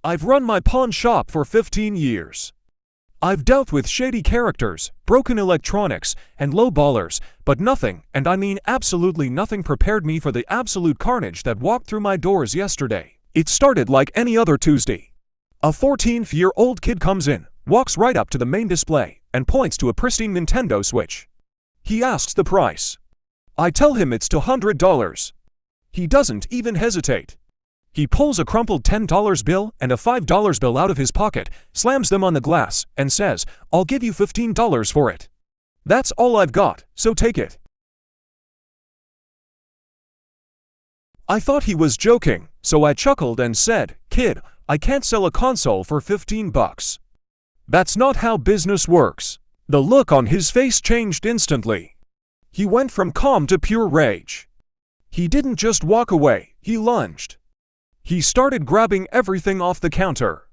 I've run my pawn shop for 15 years. I've dealt with shady characters, broken electronics, and low ballers, but nothing, and I mean absolutely nothing, prepared me for the absolute carnage that walked through my doors yesterday. It started like any other Tuesday. A 14-year-old kid comes in, walks right up to the main display, and points to a pristine Nintendo Switch. He asks the price. I tell him it's $200. He doesn't even hesitate. He pulls a crumpled $10 bill and a $5 bill out of his pocket, slams them on the glass, and says, "I'll give you $15 for it. That's all I've got, so take it." I thought he was joking, so I chuckled and said, "Kid, I can't sell a console for $15. That's not how business works." The look on his face changed instantly. He went from calm to pure rage. He didn't just walk away, he lunged. He started grabbing everything off the counter.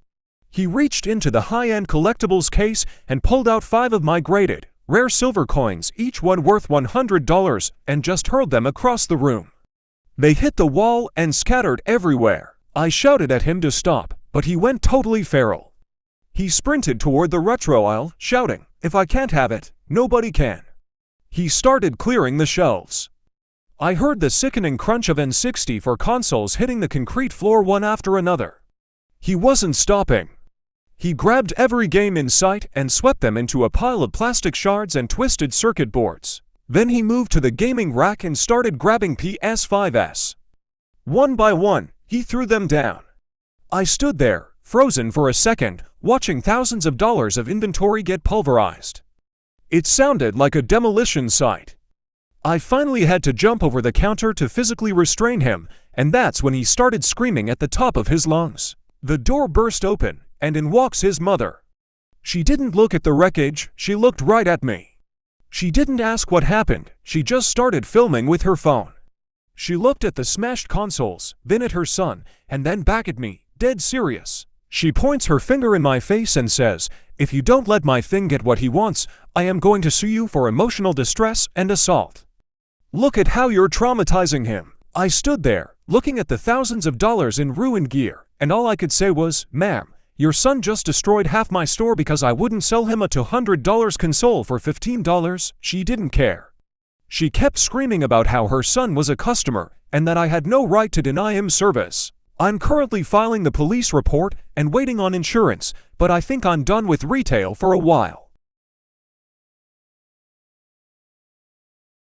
He reached into the high-end collectibles case and pulled out 5 of my graded, rare silver coins, each one worth $100, and just hurled them across the room. They hit the wall and scattered everywhere. I shouted at him to stop, but he went totally feral. He sprinted toward the retro aisle, shouting, "If I can't have it, nobody can." He started clearing the shelves. I heard the sickening crunch of N64 consoles hitting the concrete floor one after another. He wasn't stopping. He grabbed every game in sight and swept them into a pile of plastic shards and twisted circuit boards. Then he moved to the gaming rack and started grabbing PS5s. One by one, he threw them down. I stood there, frozen for a second, watching thousands of dollars of inventory get pulverized. It sounded like a demolition site. I finally had to jump over the counter to physically restrain him, and that's when he started screaming at the top of his lungs. The door burst open, and in walks his mother. She didn't look at the wreckage, she looked right at me. She didn't ask what happened, she just started filming with her phone. She looked at the smashed consoles, then at her son, and then back at me, dead serious. She points her finger in my face and says, "If you don't let my thing get what he wants, I am going to sue you for emotional distress and assault. Look at how you're traumatizing him." I stood there, looking at the thousands of dollars in ruined gear, and all I could say was, "Ma'am, your son just destroyed half my store because I wouldn't sell him a $200 console for $15. She didn't care. She kept screaming about how her son was a customer, and that I had no right to deny him service. I'm currently filing the police report and waiting on insurance, but I think I'm done with retail for a while.